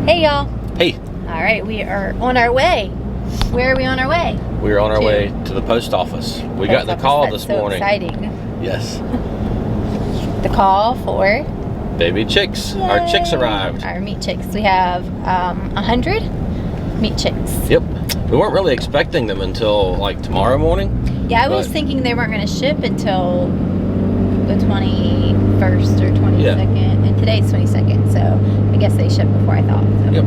Hey y'all. Hey. All right, we are on our way. Where are we on our way? We're on our way to the post office. We got the call this morning. Exciting. Yes. The call for baby chicks. Yay. Our chicks arrived. Our meat chicks. We have 100 meat chicks. Yep. We weren't really expecting them until like tomorrow morning. Yeah, I was thinking they weren't going to ship until the 21st or 22nd, and today's 22nd, so I guess they ship before I thought. So. Yep.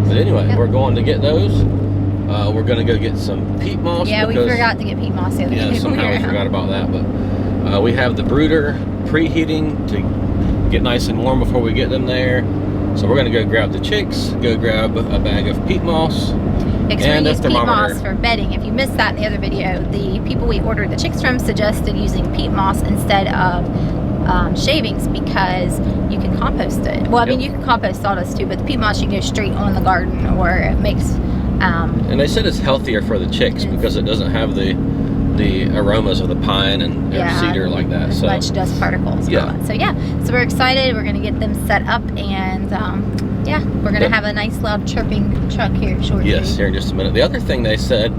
But anyway, we're going to get those. We're going to go get some peat moss. Yeah, we forgot to get peat moss the other day. Yeah, somehow we forgot about that. But we have the brooder preheating to get nice and warm before we get them there. So we're going to go grab the chicks, go grab a bag of peat moss, and a peat thermometer. moss for bedding. If you missed that in the other video, the people we ordered the chicks from suggested using peat moss instead of shavings because you can compost it. Well, I mean, you can compost sawdust too, but the peat moss you can go straight on the garden, or it makes... and they said it's healthier for the chicks because it doesn't have the aromas of the pine and cedar like that. So much dust particles. So we're excited. We're going to get them set up, and we're going to have a nice loud chirping truck here shortly. Yes, here in just a minute. The other thing they said,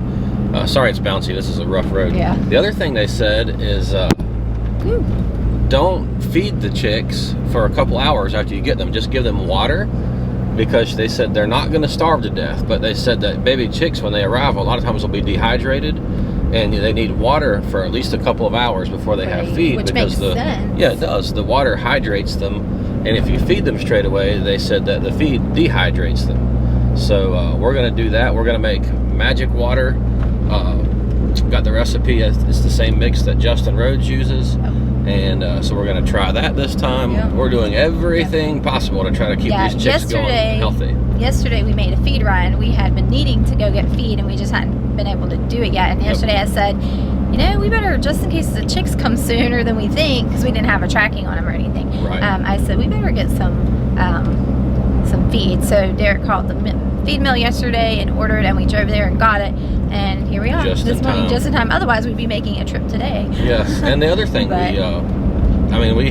sorry it's bouncy, this is a rough road. Yeah. The other thing they said is don't feed the chicks for a couple hours after you get them. Just give them water, because they said they're not going to starve to death, but they said that baby chicks, when they arrive, a lot of times will be dehydrated, and they need water for at least a couple of hours before they have feed. Which because makes sense. Yeah, it does. The water hydrates them, and if you feed them straight away, they said that the feed dehydrates them. So we're going to do that. We're going to make magic water. Got the recipe. It's the same mix that Justin Rhodes uses. And so we're going to try that this time. We're doing everything possible to try to keep these chicks going healthy. Yesterday we made a feed run. We had been needing to go get feed, and we just hadn't been able to do it yet. And yesterday I said, you know, we better, just in case the chicks come sooner than we think, because we didn't have a tracking on them or anything. Right. I said we better get some feed. So Derek called the feed mill yesterday and ordered, and we drove there and got it. And here we are this morning, just in time. Otherwise, we'd be making a trip today. Yes, and the other thing, we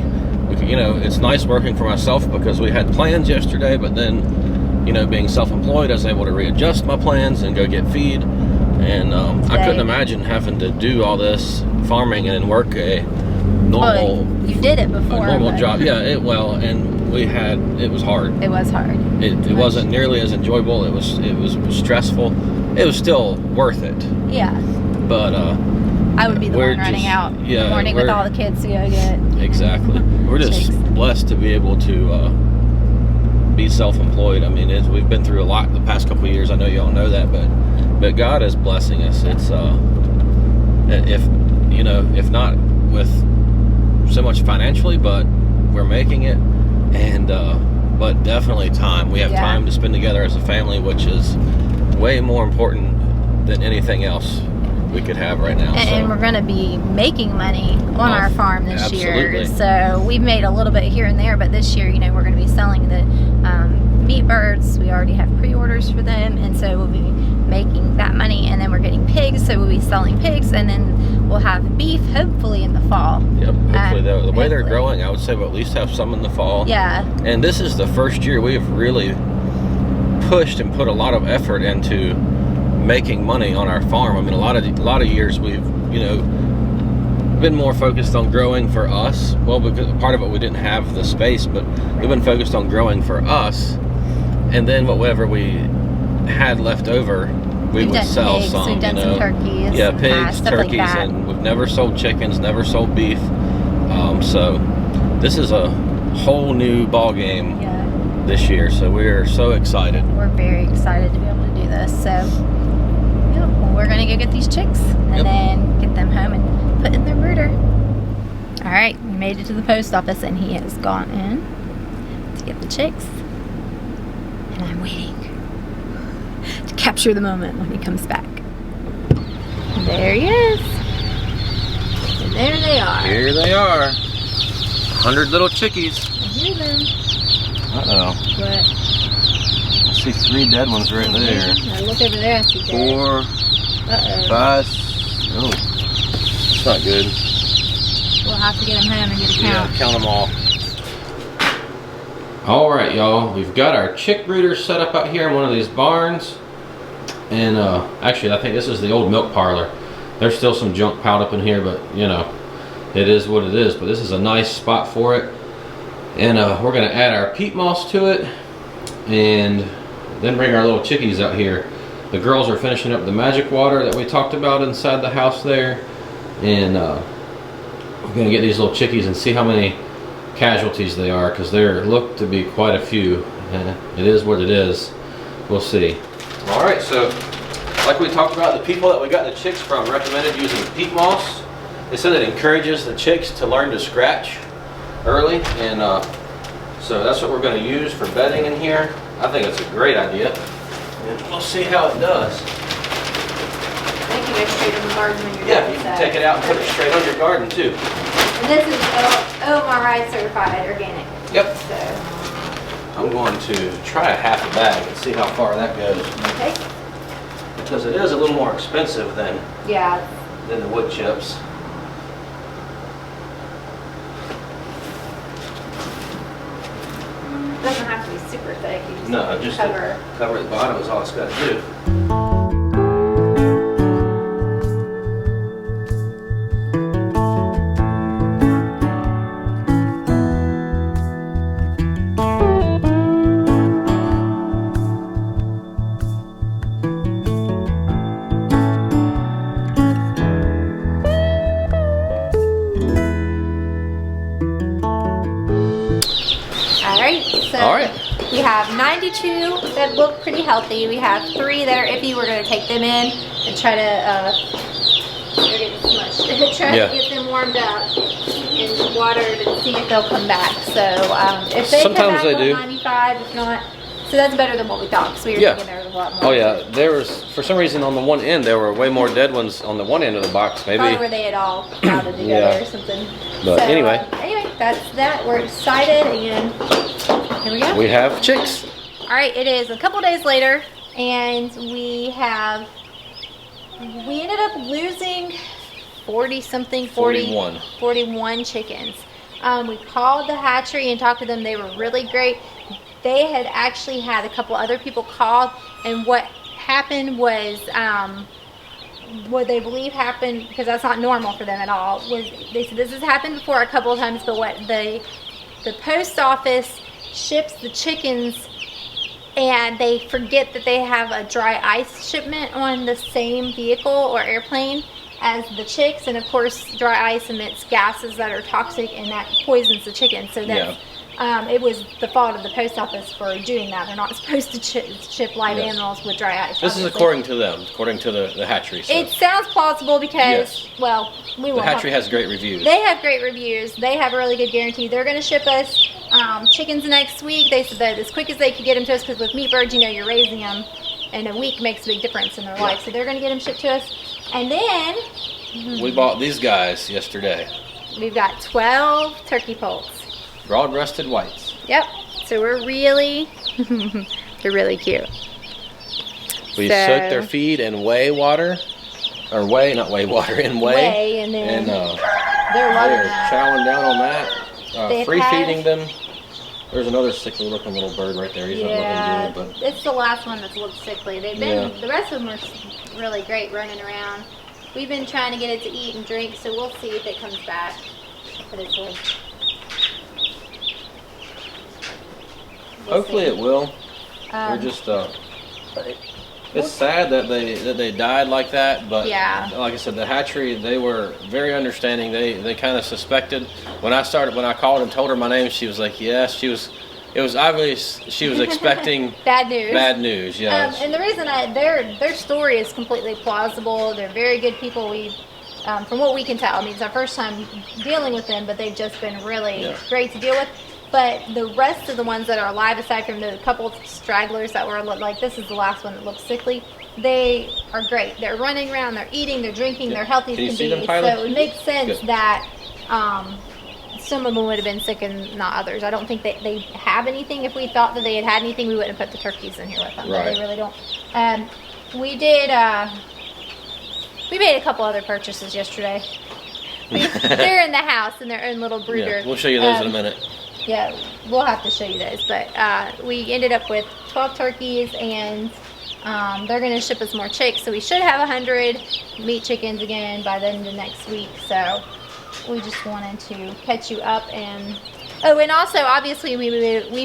you know, it's nice working for myself because we had plans yesterday, but then, you know, being self-employed, I was able to readjust my plans and go get feed. And I couldn't imagine having to do all this farming and work a normal. You did it before. A normal job, yeah. It was hard. It was hard. It wasn't nearly as enjoyable. It was stressful. It was still worth it. Yeah. But I would be the one running out in the morning with all the kids to go get. Exactly. We're just blessed to be able to be self-employed. I mean, we've been through a lot the past couple of years. I know you all know that, but God is blessing us. It's if not with so much financially, but we're making it, and but definitely time. We have time to spend together as a family, which is way more important than anything else we could have right now. And we're going to be making money on our farm this year. So we've made a little bit here and there, but this year, you know, we're going to be selling the meat birds. We already have pre-orders for them, and so we'll be making that money. And then we're getting pigs, so we'll be selling pigs, and then we'll have beef hopefully in the fall. Yep, hopefully the way they're growing, I would say we'll at least have some in the fall. Yeah. And this is the first year we've really pushed and put a lot of effort into making money on our farm. I mean, a lot of years we've, you know, been more focused on growing for us. Well, because part of it we didn't have the space, but we've been focused on growing for us, and then whatever we had left over, we would sell pigs, some. We've done some turkeys. Yeah, pigs, turkeys, and we've never sold chickens, never sold beef. So this is a whole new ball game this year. So we're so excited. We're very excited to be able to do this. So we're gonna go get these chicks and then get them home and put in their brooder. All right, we made it to the post office, and he has gone in to get the chicks, and I'm waiting to capture the moment when he comes back. And there he is, and there they are. Here they are, 100 little chickies. I hear them. Uh-oh. What? I see 3 dead ones right there. I look over there, I see 4, 5. Oh, it's not good. We'll have to get them home and get a count. Yeah, count them all. All right, y'all, we've got our chick brooders set up out here in one of these barns. And actually, I think this is the old milk parlor. There's still some junk piled up in here, but you know, it is what it is. But this is a nice spot for it. And we're gonna add our peat moss to it and then bring our little chickies out here. The girls are finishing up the magic water that we talked about inside the house there. And we're gonna get these little chickies and see how many casualties they are, because there look to be quite a few. It is what it is. We'll see. All right, so like we talked about, the people that we got the chicks from recommended using peat moss. They said it encourages the chicks to learn to scratch early, and so that's what we're going to use for bedding in here. I think it's a great idea, and we'll see how it does. They can go straight in the garden when you're Yeah, you can take it out and put it straight on your garden too. And this is OMRI certified organic. Yep. So. I'm going to try a half a bag and see how far that goes. Okay. Because it is a little more expensive than the wood chips. It doesn't have to be super thick. You just No, just cover the bottom is all it's got to do. All right. We have 92 that look pretty healthy. We have 3 that are iffy. We're going to take them in and try to they're getting smushed. Try to get them warmed up and watered and see if they'll come back. So if they sometimes come back, they do. 95. If not, so that's better than what we thought. Because we were thinking there was a lot more. Oh yeah, there was, for some reason on the one end there were way more dead ones on the one end of the box. Maybe. Or were they at all crowded together or something? But so, anyway, that's that. We're excited and. Here we go. We have chicks. All right, it is a couple days later, and we ended up losing 41 chickens. We called the hatchery and talked to them. They were really great. They had actually had a couple other people call, and what happened was, what they believe happened, because that's not normal for them at all, was they said this has happened before a couple of times, but what the post office ships the chickens and they forget that they have a dry ice shipment on the same vehicle or airplane as the chicks, and of course dry ice emits gases that are toxic and that poisons the chickens. So that's it was the fault of the post office for doing that. They're not supposed to ship live animals with dry ice. This is according to them, according to the hatchery. So. It sounds plausible because, well, we won't. The hatchery has great reviews. They have great reviews. They have a really good guarantee. They're going to ship us chickens next week. They said that as quick as they could get them to us, because with meat birds, you know, you're raising them, and a week makes a big difference in their life. So they're going to get them shipped to us. And then we bought these guys yesterday. We've got 12 turkey poults. Broad-breasted whites. Yep. So we're really, they're really cute. We soak their feed in whey water, or whey, not whey water, in whey. Whey, and then they're chowing down on that. Free feeding them. There's another sickly looking little bird right there. He's not looking good, but it's the last one that's looked sickly. They've been the rest of them are really great running around. We've been trying to get it to eat and drink, so we'll see if it comes back. But it's good. Hopefully it will. They're just it's sad that they died like that, but like I said, the hatchery, they were very understanding. They kind of suspected. When I called and told her my name, she was like, yes. It was obvious she was expecting bad news. Bad news, yes. And the reason their story is completely plausible. They're very good people. From what we can tell, I mean, it's our first time dealing with them, but they've just been really great to deal with. But the rest of the ones that are alive, aside from the couple stragglers that were like, this is the last one that looks sickly, they are great. They're running around, they're eating, they're drinking, they're healthy as can be. So it makes sense that some of them would have been sick and not others. I don't think that they have anything. If we thought that they had anything, we wouldn't have put the turkeys in here with them. But they really don't. We made a couple other purchases yesterday. They're in the house in their own little brooder. Yeah, we'll show you those in a minute. Yeah, we'll have to show you those. But we ended up with 12 turkeys, and they're going to ship us more chicks. So we should have 100 meat chickens again by the end of next week. So we just wanted to catch you up. And oh, and also obviously we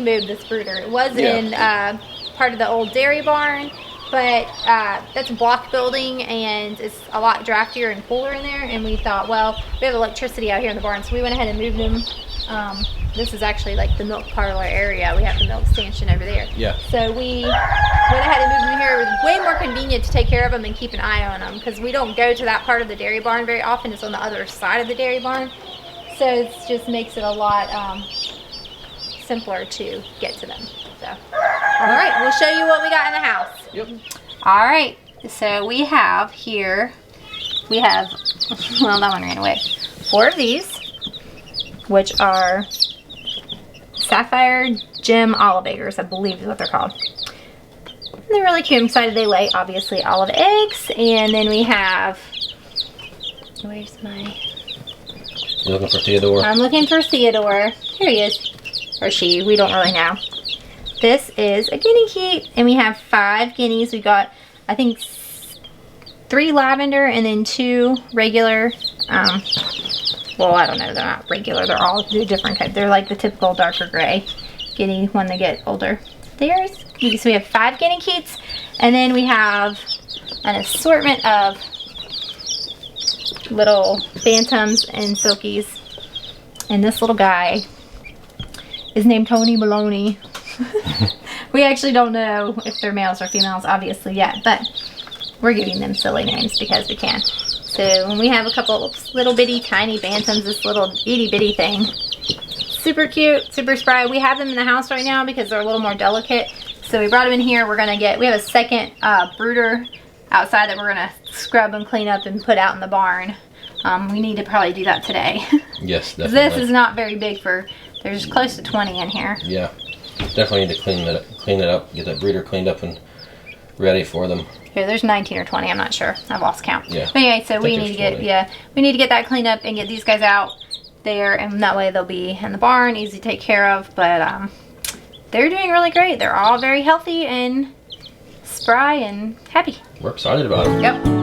moved this brooder. It was in part of the old dairy barn, but that's a block building and it's a lot draftier and cooler in there. And we thought, well, we have electricity out here in the barn, so we went ahead and moved them. This is actually like the milk parlor area. We have the milk stanchion over there. Yeah. So we went ahead and moved them here. It was way more convenient to take care of them and keep an eye on them, because we don't go to that part of the dairy barn very often. It's on the other side of the dairy barn. So it just makes it a lot simpler to get to them. So, all right, we'll show you what we got in the house. Yep. All right, so we have here, well, that one ran away. 4 of these, which are Sapphire Gem Olive Eggers, I believe is what they're called. And they're really cute. I'm excited they lay, obviously, olive eggs. And then we have, where's my... You looking for Theodore? I'm looking for Theodore. Here he is. Or she, we don't really know. This is a guinea keep, and we have 5 guineas. We got, I think, 3 lavender and then 2 regular. Well, I don't know, they're not regular. They're all different kinds. They're like the typical darker gray guinea when they get older. There's, so we have 5 guinea keeps, and then we have an assortment of little bantams and silkies. And this little guy is named Tony Maloney. We actually don't know if they're males or females, obviously, yet, but we're giving them silly names because we can. So we have a couple little bitty tiny bantams, this little itty bitty thing. Super cute, super spry. We have them in the house right now because they're a little more delicate. So we brought them in here. We have a second brooder outside that we're gonna scrub and clean up and put out in the barn. We need to probably do that today. Yes, definitely. This is not very big there's close to 20 in here. Yeah, definitely need to clean it up, get that brooder cleaned up and ready for them. Here, there's 19 or 20, I'm not sure. I've lost count. Yeah. But anyway, so we need to get, we need to get that cleaned up and get these guys out there, and that way they'll be in the barn, easy to take care of. But they're doing really great. They're all very healthy and spry and happy. We're excited about it. Yep.